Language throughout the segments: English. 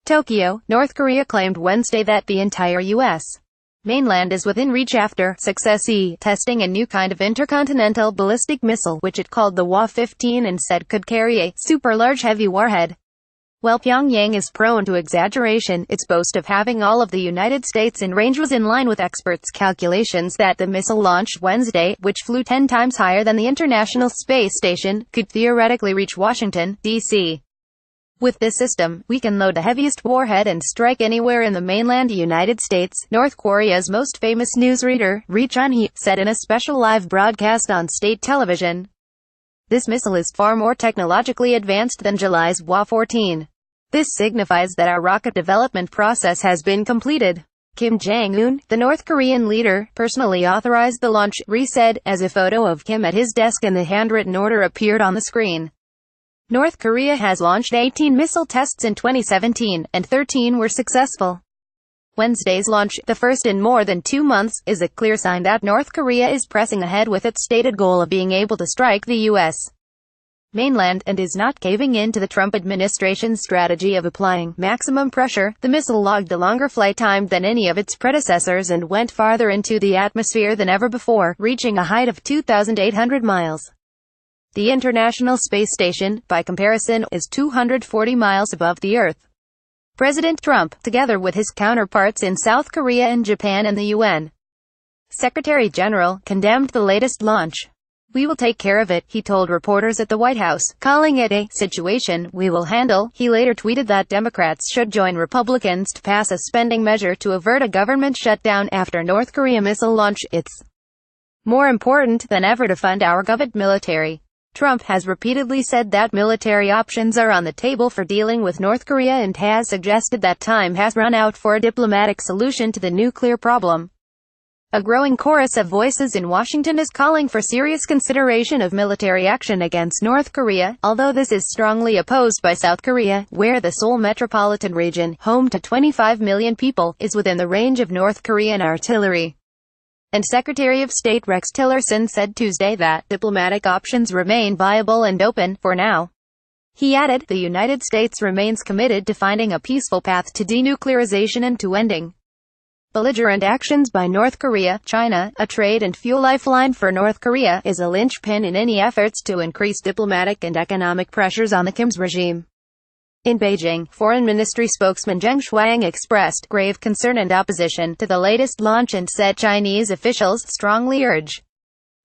Tokyo, North Korea claimed Wednesday that the entire U.S. mainland is within reach after successy testing a new kind of intercontinental ballistic missile which it called the WA-15 and said could carry a super-large heavy warhead. While Pyongyang is prone to exaggeration, its boast of having all of the United States in range was in line with experts' calculations that the missile launched Wednesday, which flew 10 times higher than the International Space Station, could theoretically reach Washington, D.C. With this system, we can load the heaviest warhead and strike anywhere in the mainland United States, North Korea's most famous newsreader, Ri Chun-hee, said in a special live broadcast on state television. This missile is far more technologically advanced than July's WA-14. This signifies that our rocket development process has been completed. Kim Jong-un, the North Korean leader, personally authorized the launch, Ri said, as a photo of Kim at his desk and the handwritten order appeared on the screen. North Korea has launched 18 missile tests in 2017, and 13 were successful. Wednesday's launch, the first in more than 2 months, is a clear sign that North Korea is pressing ahead with its stated goal of being able to strike the U.S. mainland, and is not caving in to the Trump administration's strategy of applying maximum pressure. The missile logged a longer flight time than any of its predecessors and went farther into the atmosphere than ever before, reaching a height of 2,800 miles. The International Space Station, by comparison, is 240 miles above the Earth. President Trump, together with his counterparts in South Korea and Japan and the UN Secretary General, condemned the latest launch. "We will take care of it," he told reporters at the White House, calling it a situation we will handle. He later tweeted that Democrats should join Republicans to pass a spending measure to avert a government shutdown after North Korea missile launch. "It's more important than ever to fund our government military." Trump has repeatedly said that military options are on the table for dealing with North Korea and has suggested that time has run out for a diplomatic solution to the nuclear problem. A growing chorus of voices in Washington is calling for serious consideration of military action against North Korea, although this is strongly opposed by South Korea, where the Seoul metropolitan region, home to 25 million people, is within the range of North Korean artillery. And Secretary of State Rex Tillerson said Tuesday that diplomatic options remain viable and open, for now. He added, the United States remains committed to finding a peaceful path to denuclearization and to ending belligerent actions by North Korea. China, a trade and fuel lifeline for North Korea, is a linchpin in any efforts to increase diplomatic and economic pressures on the Kim's regime. In Beijing, Foreign Ministry spokesman Zheng Shuang expressed grave concern and opposition to the latest launch and said Chinese officials strongly urge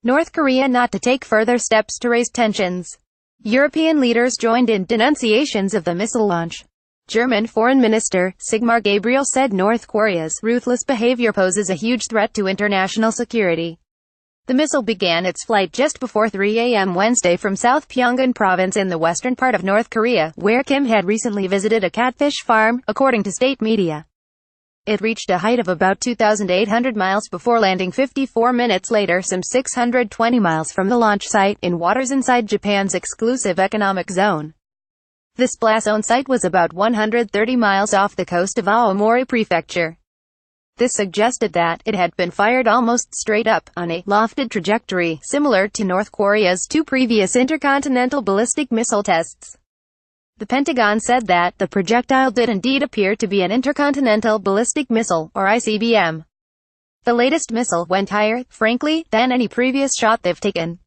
North Korea not to take further steps to raise tensions. European leaders joined in denunciations of the missile launch. German Foreign Minister Sigmar Gabriel said North Korea's ruthless behavior poses a huge threat to international security. The missile began its flight just before 3 a.m. Wednesday from South Pyongyang province in the western part of North Korea, where Kim had recently visited a catfish farm, according to state media. It reached a height of about 2,800 miles before landing 54 minutes later some 620 miles from the launch site, in waters inside Japan's exclusive economic zone. This blast zone site was about 130 miles off the coast of Aomori Prefecture. This suggested that it had been fired almost straight up, on a lofted trajectory, similar to North Korea's 2 previous intercontinental ballistic missile tests. The Pentagon said that the projectile did indeed appear to be an intercontinental ballistic missile, or ICBM. The latest missile went higher, frankly, than any previous shot they've taken.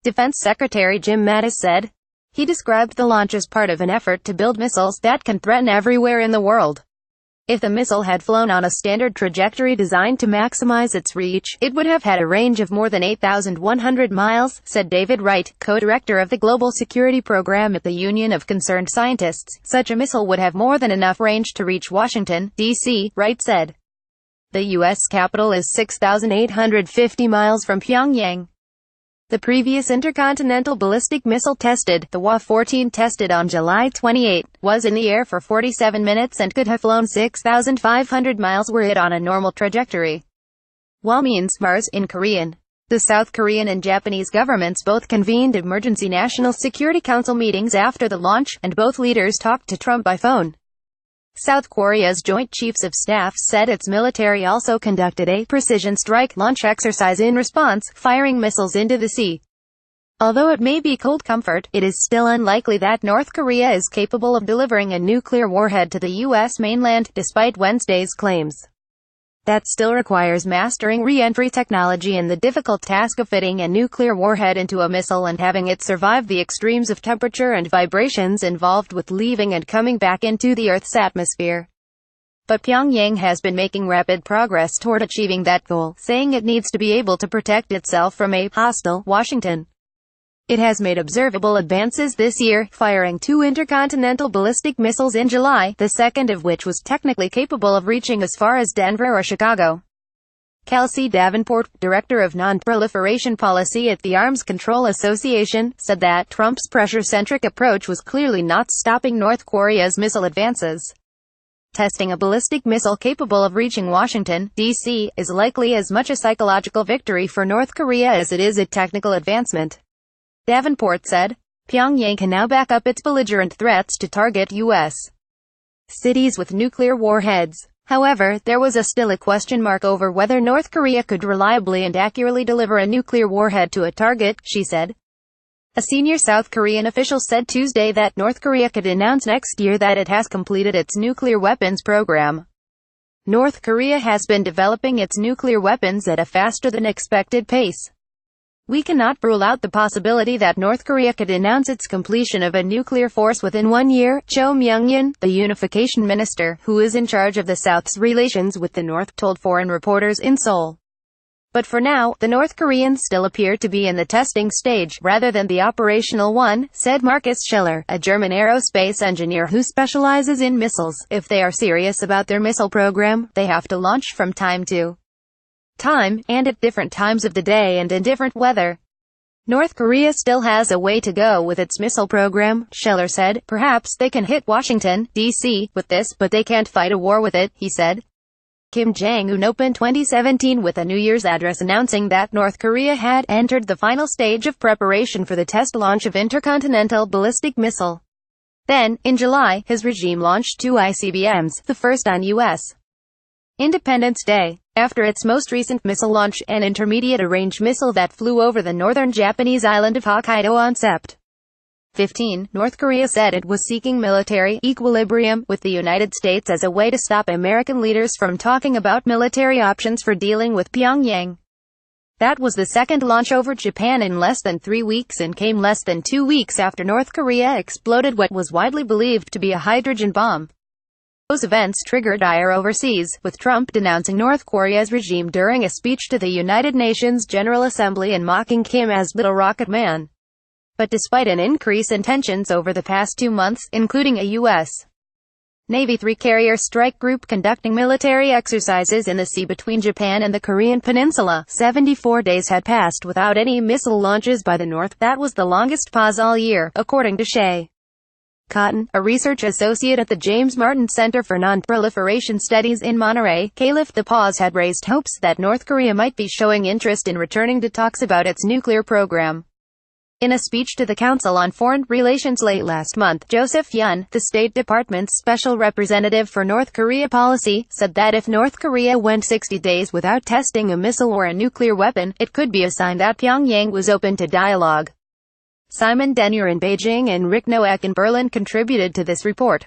Defense Secretary Jim Mattis said. He described the launch as part of an effort to build missiles that can threaten everywhere in the world. If the missile had flown on a standard trajectory designed to maximize its reach, it would have had a range of more than 8,100 miles, said David Wright, co-director of the Global Security Program at the Union of Concerned Scientists. Such a missile would have more than enough range to reach Washington, D.C., Wright said. The U.S. capital is 6,850 miles from Pyongyang. The previous intercontinental ballistic missile tested, the WA-14 tested on July 28, was in the air for 47 minutes and could have flown 6,500 miles were it on a normal trajectory. WA means Mars in Korean. The South Korean and Japanese governments both convened emergency National Security Council meetings after the launch, and both leaders talked to Trump by phone. South Korea's Joint Chiefs of Staff said its military also conducted a precision strike launch exercise in response, firing missiles into the sea. Although it may be cold comfort, it is still unlikely that North Korea is capable of delivering a nuclear warhead to the U.S. mainland, despite Wednesday's claims. That still requires mastering re-entry technology and the difficult task of fitting a nuclear warhead into a missile and having it survive the extremes of temperature and vibrations involved with leaving and coming back into the Earth's atmosphere. But Pyongyang has been making rapid progress toward achieving that goal, saying it needs to be able to protect itself from a hostile Washington. It has made observable advances this year, firing 2 intercontinental ballistic missiles in July, the second of which was technically capable of reaching as far as Denver or Chicago. Kelsey Davenport, director of non-proliferation policy at the Arms Control Association, said that Trump's pressure-centric approach was clearly not stopping North Korea's missile advances. Testing a ballistic missile capable of reaching Washington, D.C., is likely as much a psychological victory for North Korea as it is a technical advancement. Davenport said, Pyongyang can now back up its belligerent threats to target U.S. cities with nuclear warheads. However, there was still a question mark over whether North Korea could reliably and accurately deliver a nuclear warhead to a target, she said. A senior South Korean official said Tuesday that North Korea could announce next year that it has completed its nuclear weapons program. North Korea has been developing its nuclear weapons at a faster than expected pace. We cannot rule out the possibility that North Korea could announce its completion of a nuclear force within 1 year, Cho Myung-in, the unification minister, who is in charge of the South's relations with the North, told foreign reporters in Seoul. But for now, the North Koreans still appear to be in the testing stage, rather than the operational one, said Markus Schiller, a German aerospace engineer who specializes in missiles. If they are serious about their missile program, they have to launch from time to time, and at different times of the day and in different weather. North Korea still has a way to go with its missile program, Scheller said. Perhaps they can hit Washington, D.C., with this, but they can't fight a war with it, he said. Kim Jong-un opened 2017 with a New Year's address announcing that North Korea had entered the final stage of preparation for the test launch of intercontinental ballistic missile. Then, in July, his regime launched 2 ICBMs, the first on U.S. Independence Day. After its most recent missile launch, an intermediate-range missile that flew over the northern Japanese island of Hokkaido on Sept. 15, North Korea said it was seeking military equilibrium with the United States as a way to stop American leaders from talking about military options for dealing with Pyongyang. That was the second launch over Japan in less than 3 weeks and came less than 2 weeks after North Korea exploded what was widely believed to be a hydrogen bomb. Those events triggered ire overseas, with Trump denouncing North Korea's regime during a speech to the United Nations General Assembly and mocking Kim as Little Rocket Man. But despite an increase in tensions over the past 2 months, including a U.S. Navy 3-carrier strike group conducting military exercises in the sea between Japan and the Korean peninsula, 74 days had passed without any missile launches by the North. That was the longest pause all year, according to Shea Cotton, a research associate at the James Martin Center for Non-Proliferation Studies in Monterey. Caliph, the pause had raised hopes that North Korea might be showing interest in returning to talks about its nuclear program. In a speech to the Council on Foreign Relations late last month, Joseph Yun, the State Department's special representative for North Korea policy, said that if North Korea went 60 days without testing a missile or a nuclear weapon, it could be a sign that Pyongyang was open to dialogue. Simon Denyer in Beijing and Rick Nowak in Berlin contributed to this report.